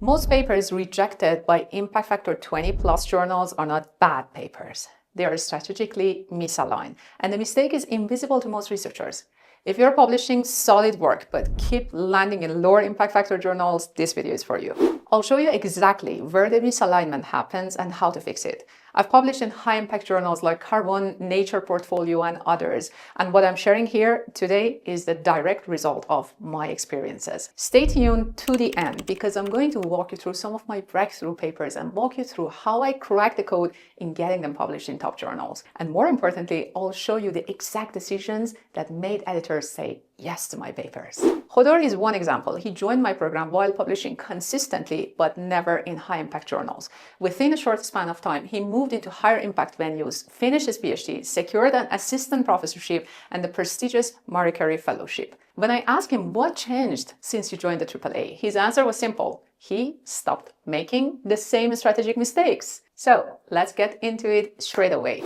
Most papers rejected by impact factor 20 plus journals are not bad papers. They are strategically misaligned, and the mistake is invisible to most researchers. If you're publishing solid work but keep landing in lower impact factor journals, this video is for you. I'll show you exactly where the misalignment happens and how to fix it. I've published in high impact journals like Carbon, Nature Portfolio, and others. And what I'm sharing here today is the direct result of my experiences. Stay tuned to the end because I'm going to walk you through some of my breakthrough papers and walk you through how I cracked the code in getting them published in top journals. And more importantly, I'll show you the exact decisions that made editors say yes to my papers. Hodor is one example. He joined my program while publishing consistently, but never in high impact journals. Within a short span of time, he moved into higher impact venues, finished his PhD, secured an assistant professorship and the prestigious Marie Curie Fellowship. When I asked him what changed since you joined the AAA, his answer was simple. He stopped making the same strategic mistakes. So let's get into it straight away.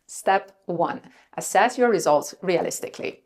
Step 1. Assess your results realistically.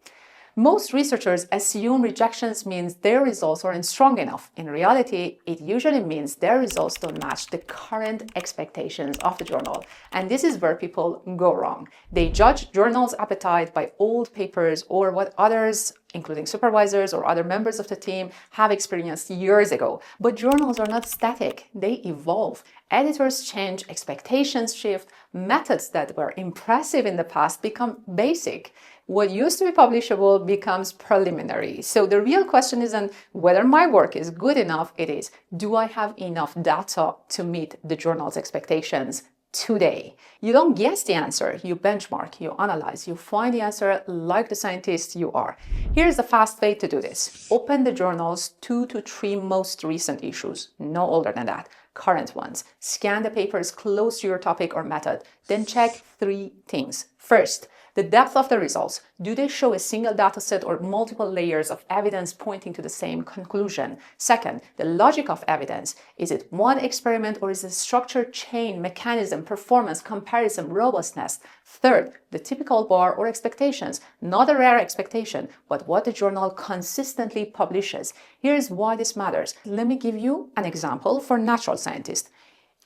Most researchers assume rejections means their results aren't strong enough. In reality, it usually means their results don't match the current expectations of the journal. And this is where people go wrong. They judge journals' appetite by old papers or what others, including supervisors or other members of the team, have experienced years ago. But journals are not static, they evolve. Editors change, expectations shift, methods that were impressive in the past become basic. What used to be publishable becomes preliminary. So the real question isn't whether my work is good enough, it is, do I have enough data to meet the journal's expectations today? You don't guess the answer, you benchmark, you analyze, you find the answer like the scientist you are. Here's the fast way to do this. Open the journal's 2 to 3 most recent issues, no older than that. Current ones. Scan the papers close to your topic or method. Then check 3 things. First, the depth of the results. Do they show a single dataset or multiple layers of evidence pointing to the same conclusion? Second, the logic of evidence. Is it one experiment or is it a structured chain, mechanism, performance, comparison, robustness? Third, the typical bar or expectations. Not a rare expectation, but what the journal consistently publishes. Here's why this matters. Let me give you an example for natural scientists.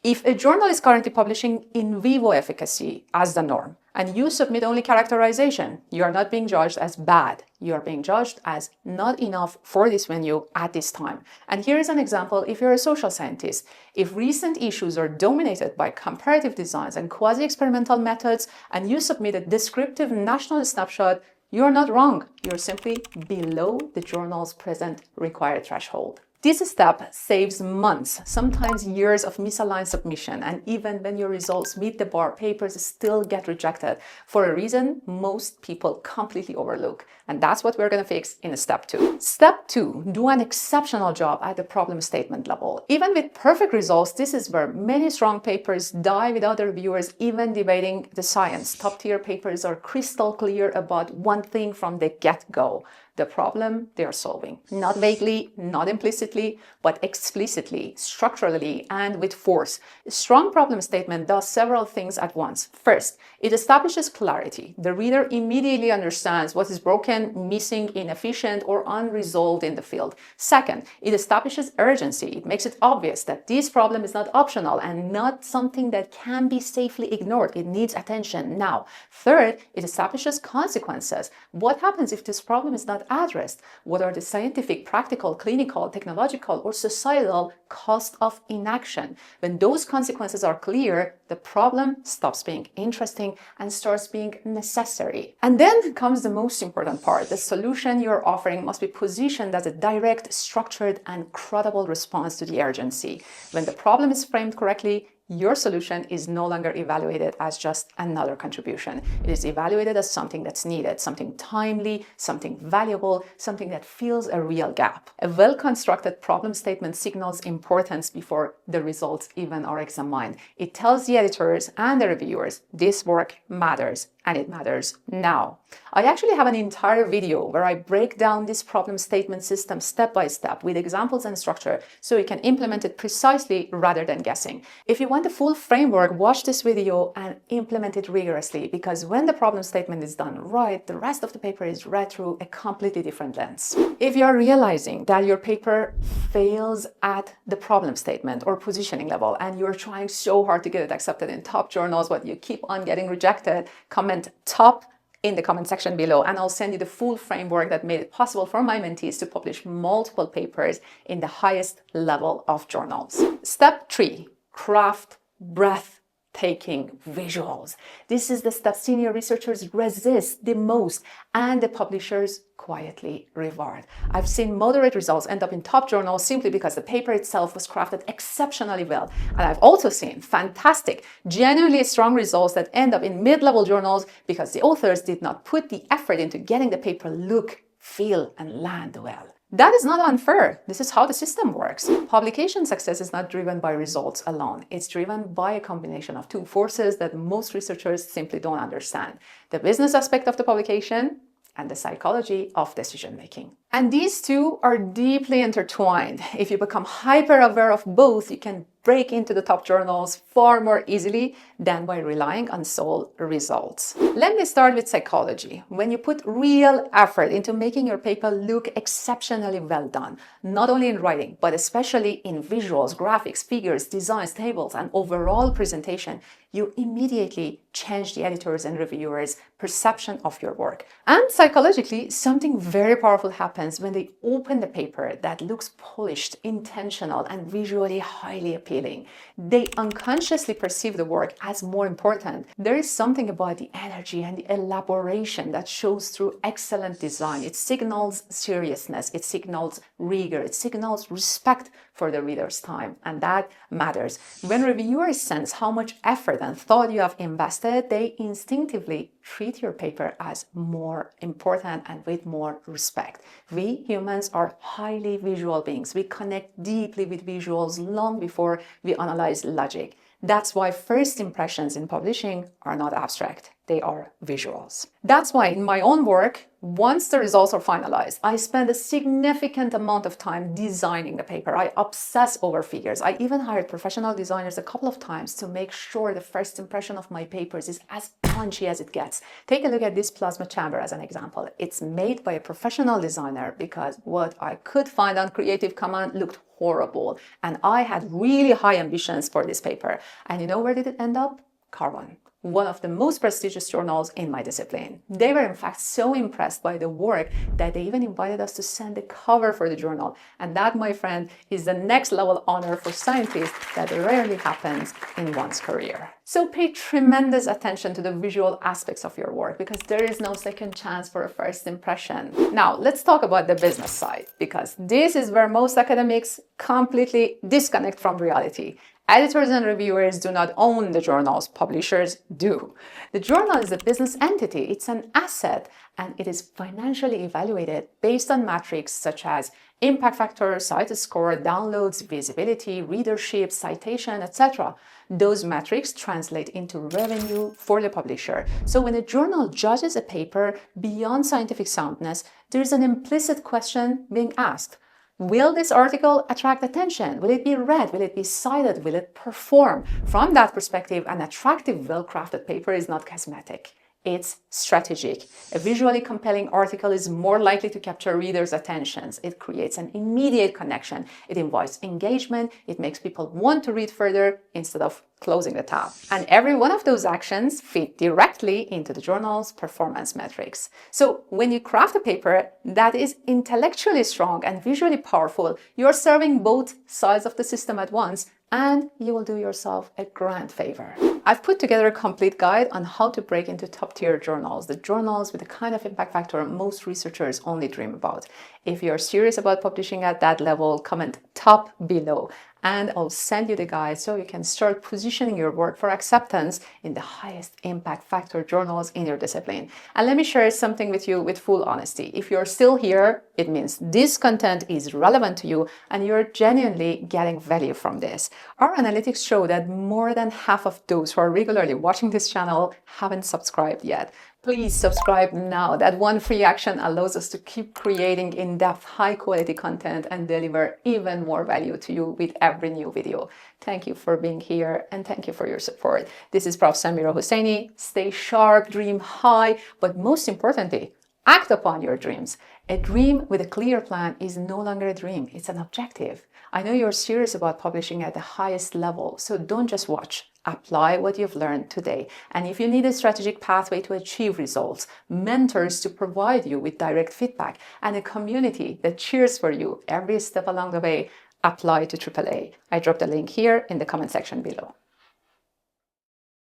If a journal is currently publishing in vivo efficacy as the norm, and you submit only characterization, you are not being judged as bad. You are being judged as not enough for this venue at this time. And here is an example if you're a social scientist. If recent issues are dominated by comparative designs and quasi-experimental methods, and you submit a descriptive national snapshot, you're not wrong. You're simply below the journal's present required threshold. This step saves months, sometimes years of misaligned submission, and even when your results meet the bar, papers still get rejected for a reason most people completely overlook. And that's what we're going to fix in step 2. Step 2, do an exceptional job at the problem statement level. Even with perfect results, this is where many strong papers die without the reviewers even debating the science. Top-tier papers are crystal clear about one thing from the get-go. The problem they are solving. Not vaguely, not implicitly, but explicitly, structurally, and with force. A strong problem statement does several things at once. First, it establishes clarity. The reader immediately understands what is broken, missing, inefficient, or unresolved in the field. Second, it establishes urgency. It makes it obvious that this problem is not optional and not something that can be safely ignored. It needs attention now. Third, it establishes consequences. What happens if this problem is not addressed? What are the scientific, practical, clinical, technological, or societal cost of inaction? When those consequences are clear, the problem stops being interesting and starts being necessary. And then comes the most important part. The solution you're offering must be positioned as a direct, structured, and credible response to the urgency. When the problem is framed correctly, your solution is no longer evaluated as just another contribution. It is evaluated as something that's needed, something timely, something valuable, something that fills a real gap. A well-constructed problem statement signals importance before the results even are examined. It tells the editors and the reviewers this work matters and it matters now. I actually have an entire video where I break down this problem statement system step by step with examples and structure so you can implement it precisely rather than guessing. If you want the full framework, watch this video and implement it rigorously, because when the problem statement is done right, the rest of the paper is read through a completely different lens. If you are realizing that your paper fails at the problem statement or positioning level and you're trying so hard to get it accepted in top journals but you keep on getting rejected, comment top in the comment section below and I'll send you the full framework that made it possible for my mentees to publish multiple papers in the highest level of journals. Step 3, craft breathtaking visuals. This is the step senior researchers resist the most and the publishers quietly reward. I've seen moderate results end up in top journals simply because the paper itself was crafted exceptionally well. And I've also seen fantastic, genuinely strong results that end up in mid-level journals because the authors did not put the effort into getting the paper look, feel, and land well. That is not unfair. This is how the system works. Publication success is not driven by results alone. It's driven by a combination of two forces that most researchers simply don't understand: the business aspect of the publication and the psychology of decision-making. And these two are deeply intertwined. If you become hyper-aware of both, you can break into the top journals far more easily than by relying on sole results. Let me start with psychology. When you put real effort into making your paper look exceptionally well done, not only in writing, but especially in visuals, graphics, figures, designs, tables, and overall presentation, you immediately change the editors' and reviewers' perception of your work. And psychologically, something very powerful happens when they open the paper that looks polished, intentional, and visually highly appealing. They unconsciously perceive the work as more important. There is something about the energy and the elaboration that shows through excellent design. It signals seriousness, it signals rigor, it signals respect for the reader's time, and that matters. When reviewers sense how much effort and thought you have invested, they instinctively treat your paper as more important and with more respect. We humans are highly visual beings. We connect deeply with visuals long before we analyze logic. That's why first impressions in publishing are not abstract. They are visuals. That's why in my own work, once the results are finalized, I spend a significant amount of time designing the paper. I obsess over figures. I even hired professional designers a couple of times to make sure the first impression of my papers is as punchy as it gets. Take a look at this plasma chamber as an example. It's made by a professional designer because what I could find on Creative Commons looked horrible. And I had really high ambitions for this paper. And you know where did it end up? Carbon, one of the most prestigious journals in my discipline. They were in fact so impressed by the work that they even invited us to send the cover for the journal. And that, my friend, is the next level honor for scientists that rarely happens in one's career. So pay tremendous attention to the visual aspects of your work because there is no second chance for a first impression. Now, let's talk about the business side, because this is where most academics completely disconnect from reality. Editors and reviewers do not own the journals, publishers do. The journal is a business entity, it's an asset, and it is financially evaluated based on metrics such as impact factor, site score, downloads, visibility, readership, citation, etc. Those metrics translate into revenue for the publisher. So when a journal judges a paper beyond scientific soundness, there's an implicit question being asked. Will this article attract attention? Will it be read? Will it be cited? Will it perform? From that perspective, an attractive, well-crafted paper is not cosmetic. It's strategic. A visually compelling article is more likely to capture readers' attentions. It creates an immediate connection. It invites engagement. It makes people want to read further instead of closing the tab. And every one of those actions fit directly into the journal's performance metrics. So when you craft a paper that is intellectually strong and visually powerful, you're serving both sides of the system at once, and you will do yourself a grand favor. I've put together a complete guide on how to break into top-tier journals, the journals with the kind of impact factor most researchers only dream about. If you're serious about publishing at that level, comment top below, and I'll send you the guide so you can start positioning your work for acceptance in the highest impact factor journals in your discipline. And let me share something with you with full honesty. If you're still here, it means this content is relevant to you and you're genuinely getting value from this. Our analytics show that more than half of those who are regularly watching this channel haven't subscribed yet. Please subscribe now. That one free action allows us to keep creating in-depth, high-quality content and deliver even more value to you with every new video. Thank you for being here and thank you for your support. This is Prof. Samira Hosseini. Stay sharp, dream high, but most importantly, act upon your dreams. A dream with a clear plan is no longer a dream, it's an objective. I know you're serious about publishing at the highest level, so don't just watch. Apply what you've learned today. And if you need a strategic pathway to achieve results, mentors to provide you with direct feedback, and a community that cheers for you every step along the way, apply to AAA. I dropped a link here in the comment section below.